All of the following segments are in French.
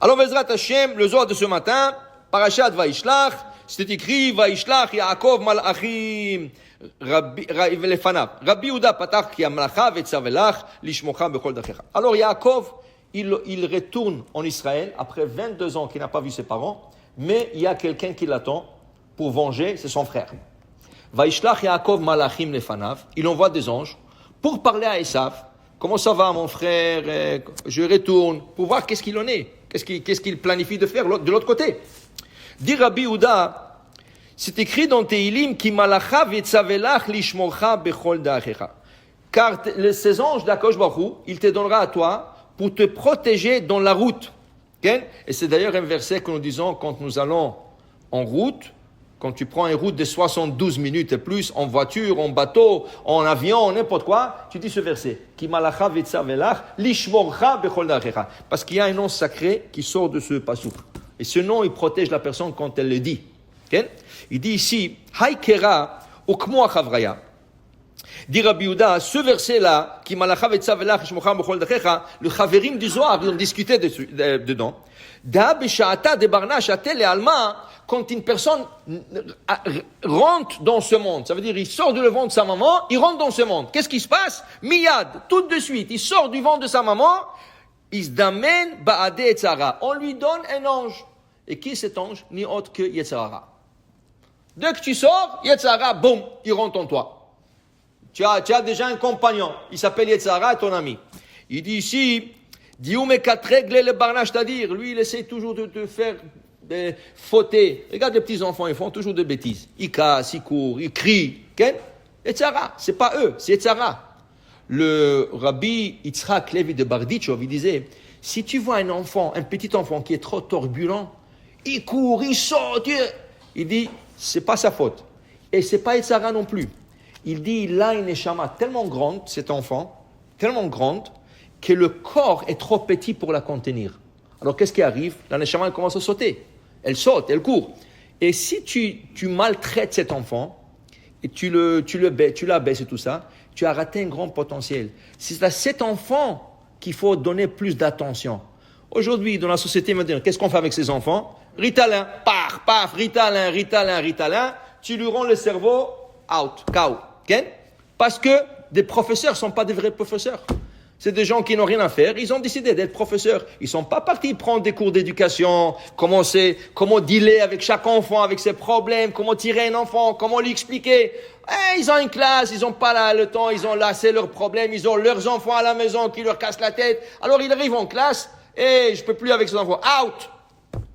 Alors, Bezrat Hashem, le Zohar de ce matin, Parashat Vaishlach, c'est écrit, Vaishlach Yaakov Malachim, Lefanav. Rabbi Yehuda Patach ki Amlacha Vetzavelach, Lishmocha Bechol Dachecha. Alors, Yaakov, il retourne en Israël, après 22 ans qu'il n'a pas vu ses parents, mais il y a quelqu'un qui l'attend pour venger, c'est son frère. Vaishlach Yaakov Malachim Lefanav, il envoie des anges pour parler à Esav. Comment ça va, mon frère? Je retourne pour voir qu'est-ce qu'il en est. Qu'est-ce qu'il planifie de faire de l'autre côté? Dit Rabbi Yehuda, c'est écrit dans Tehilim, Ki malacha vetzavelach lishmorcha bechol da'achecha. Car ces anges d'Akadosh Baruch Hu, il te donnera à toi pour te protéger dans la route. Okay? Et c'est d'ailleurs un verset que nous disons quand nous allons en route. Quand tu prends une route de 72 minutes et plus, en voiture, en bateau, en avion, n'importe quoi, tu dis ce verset. Ki malacha vetzavelach lishmorcha bechol da'achecha. Parce qu'il y a un nom sacré qui sort de ce passouk. Et ce nom, il protège la personne quand elle le dit. Okay? Il dit ici, Haïkera ukmo achavraya. Dit Rabbi Yehuda, ce verset-là, Ki malacha vetzavelach lishmorcha bechol da'achecha, le chaverim du Zohar, ils ont discuté dedans. Da b'sha'ata de barnash atel et alma, quand une personne rentre dans ce monde, ça veut dire il sort du ventre de sa maman, il rentre dans ce monde. Qu'est-ce qui se passe? Miyad, tout de suite, il sort du ventre de sa maman, isdamen ba'ade etzara. On lui donne un ange. Et qui est cet ange? Ni autre que Yetzara. Dès que tu sors, Yetzara, boum, il rentre en toi. Tu as déjà un compagnon, il s'appelle Yetzara, ton ami. Il dit ici, Dioume katregle le barnash, c'est-à-dire, lui il essaie toujours de te faire fauter. Regarde les petits enfants, ils font toujours des bêtises. Ils cassent, ils courent, ils crient. Okay? Yetzara, c'est pas eux, c'est Yetzara. Le rabbi Yitzhak Levi de Barditchov, il disait, si tu vois un enfant, un petit enfant qui est trop turbulent, il court, il saute, il dit, c'est pas sa faute. Et c'est pas Yetzara non plus. Il dit, il a une neshama tellement grande, cet enfant, tellement grande, que le corps est trop petit pour la contenir. Alors qu'est-ce qui arrive? La neshama, elle commence à sauter. Elle saute, elle court. Et si tu maltraites cet enfant, et tu la baisses et tout ça, tu as raté un grand potentiel. C'est à cet enfant qu'il faut donner plus d'attention. Aujourd'hui, dans la société moderne, qu'est-ce qu'on fait avec ces enfants? Ritalin, paf, Ritalin, tu lui rends le cerveau out, KO. Okay? Parce que des professeurs ne sont pas des vrais professeurs. C'est des gens qui n'ont rien à faire. Ils ont décidé d'être professeurs. Ils ne sont pas partis prendre des cours d'éducation, comment dealer avec chaque enfant, avec ses problèmes, comment tirer un enfant, comment lui expliquer. Ils ont une classe, ils n'ont pas le temps, ils ont lassé leurs problèmes, ils ont leurs enfants à la maison qui leur cassent la tête. Alors ils arrivent en classe et je ne peux plus avec ces enfants.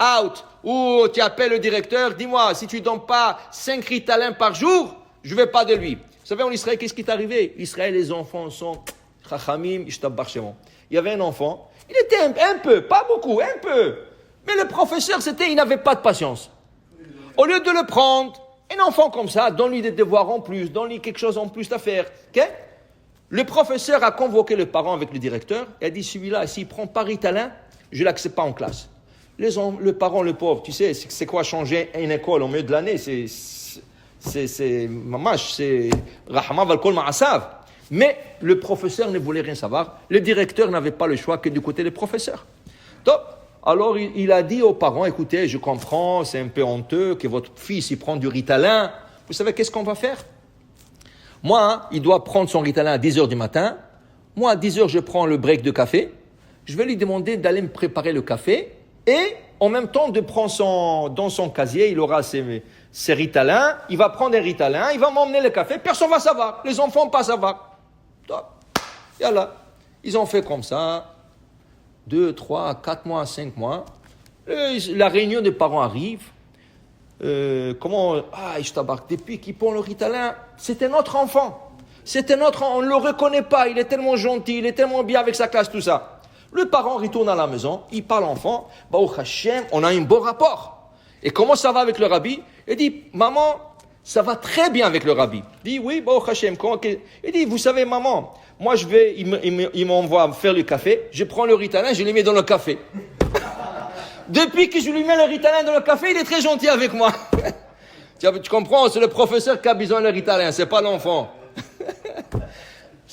Out. Ou tu appelles le directeur, dis-moi, si tu ne donnes pas 5 Ritalin par jour, je ne vais pas de lui. Vous savez, en Israël, qu'est-ce qui est arrivé? Israël, les enfants sont... Il y avait un enfant, il était un peu, pas beaucoup, un peu. Mais le professeur, il n'avait pas de patience. Au lieu de le prendre, un enfant comme ça, donne-lui des devoirs en plus, donne-lui quelque chose en plus à faire. Okay? Le professeur a convoqué le parent avec le directeur et a dit, celui-là, s'il prend pas Ritalin, je ne l'accepte pas en classe. Le parent, le pauvre, tu sais, c'est quoi changer une école au milieu de l'année? C'est mamash, c'est rahma val kol ma'asav. Mais le professeur ne voulait rien savoir. Le directeur n'avait pas le choix que du côté des professeurs. Donc, alors il a dit aux parents, écoutez, je comprends, c'est un peu honteux que votre fils il prend du Ritalin. Vous savez qu'est-ce qu'on va faire? Moi, il doit prendre son Ritalin à 10h du matin. Moi, à 10h, je prends le break de café. Je vais lui demander d'aller me préparer le café. Et en même temps, de prendre dans son casier, il aura ses Ritalin. Il va prendre un Ritalin, il va m'emmener le café. Personne ne va savoir. Les enfants ne vont pas savoir. Yallah. Ils ont fait comme ça, 2, 3, 4 mois, 5 mois. La réunion des parents arrive. Depuis qu'il prend le Ritalin, c'est un autre enfant. On ne le reconnaît pas. Il est tellement gentil, il est tellement bien avec sa classe, tout ça. Le parent retourne à la maison, il parle à l'enfant. Baruch Hashem, on a un bon rapport. Et comment ça va avec le rabbi? Il dit, maman, ça va très bien avec le rabbi. Il dit, oui, Baruch Hashem. Il dit, vous savez, maman, moi il m'envoie faire le café, je prends le Ritalin, je le mets dans le café. Depuis que je lui mets le Ritalin dans le café, il est très gentil avec moi. Tu comprends, c'est le professeur qui a besoin de Ritalin, c'est pas l'enfant.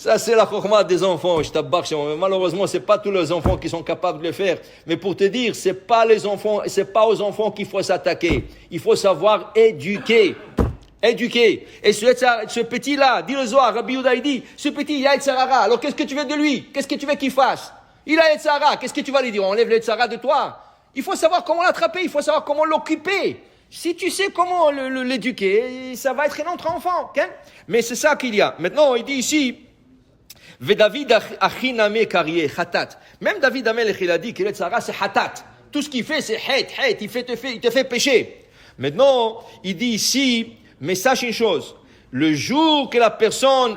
Ça, c'est la chorma des enfants. Je t'abbarque. Malheureusement, c'est pas tous les enfants qui sont capables de le faire. Mais pour te dire, c'est pas aux enfants qu'il faut s'attaquer. Il faut savoir éduquer. Éduquer. Et ce petit-là, dit le Zohar, Rabbi Yehuda, il dit, ce petit, il a Yetzer Hara. Alors, qu'est-ce que tu veux de lui? Qu'est-ce que tu veux qu'il fasse? Il a Yetzer Hara. Qu'est-ce que tu vas lui dire? On enlève le Yetzer Hara de toi. Il faut savoir comment l'attraper. Il faut savoir comment l'occuper. Si tu sais comment l'éduquer, ça va être un autre enfant. Okay? Mais c'est ça qu'il y a. Maintenant, il dit ici, David achiname kariye hatat. Même David Amelech, il a dit que le tzara c'est hatat. Tout ce qu'il fait c'est het. Il te fait pécher. Maintenant, il dit ici, mais sache une chose. Le jour que la personne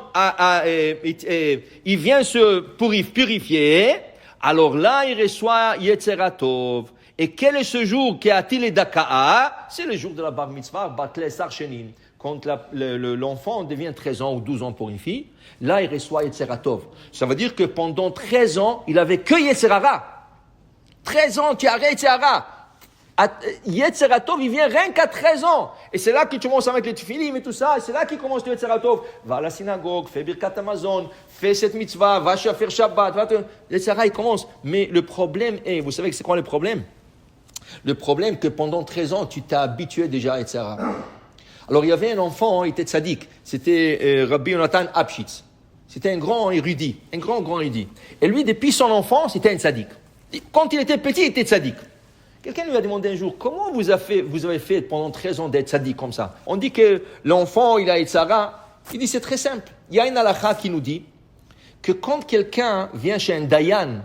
il vient se purifier, alors là il reçoit Yetzera Tov. Et quel est ce jour qui a-t-il les daka'a? C'est le jour de la bar mitzvah, batle sarchenin. Quand l'enfant devient 13 ans ou 12 ans pour une fille, là, il reçoit Yetzer Tov. Ça veut dire que pendant 13 ans, il avait que Yetzer Hara. 13 ans, tu arrêtes Yetzer Hara. Yetzer Tov, il vient rien qu'à 13 ans. Et c'est là que tu commences à mettre les tefillim et tout ça. Et c'est là qu'il commence le Yetzer Tov. Va à la synagogue, fais Birkat Hamazon, fais cette mitzvah, va faire Shabbat. Yetzer Hara, il commence. Mais le problème est, vous savez que c'est quoi le problème? Le problème que pendant 13 ans, tu t'es habitué déjà à Yetzer Hara. Alors, il y avait un enfant, il était tzaddik. C'était Rabbi Yonatan Apshitz. C'était un grand érudit. Un grand érudit. Et lui, depuis son enfance, c'était un tzaddik. Quand il était petit, il était tzaddik. Quelqu'un lui a demandé un jour, comment vous avez fait pendant 13 ans d'être tzaddik comme ça? On dit que l'enfant, il a Yetzara. Il dit, c'est très simple. Il y a une halakha qui nous dit que quand quelqu'un vient chez un dayan,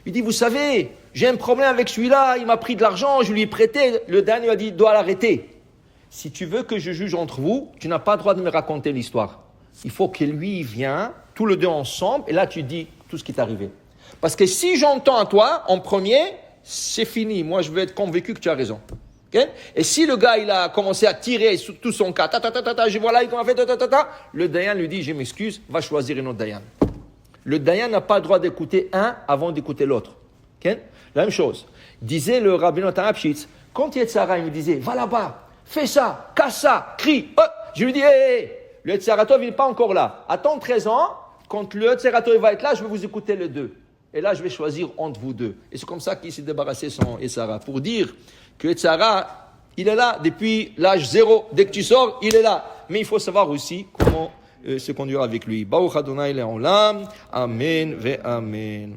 il dit, vous savez, j'ai un problème avec celui-là, il m'a pris de l'argent, je lui ai prêté. Le dayan lui a dit, il doit l'arrêter. Si tu veux que je juge entre vous, tu n'as pas le droit de me raconter l'histoire. Il faut que lui vienne, tous les deux ensemble, et là tu dis tout ce qui t'est arrivé. Parce que si j'entends à toi, en premier, c'est fini. Moi, je vais être convaincu que tu as raison. Okay? Et si le gars, il a commencé à tirer sur tout son cas, je vois là, il a fait le dayan lui dit, je m'excuse, va choisir un autre dayan. Le dayan n'a pas le droit d'écouter un avant d'écouter l'autre. Okay? La même chose. Disait le Rabbi Natan Apshitz, quand Yetzer Hara, il me disait, va là-bas, fais ça, casse ça, crie. Oh, je lui dis, le Yetzer Tov, il n'est pas encore là. Attends 13 ans, quand le Yetzer Tov va être là, je vais vous écouter les deux. Et là, je vais choisir entre vous deux. Et c'est comme ça qu'il s'est débarrassé son Yetzer Hara. Pour dire que Yetzer Hara, il est là depuis l'âge 0. Dès que tu sors, il est là. Mais il faut savoir aussi comment se conduire avec lui. Baruch Adonai Le'olam. Amen ve Amen.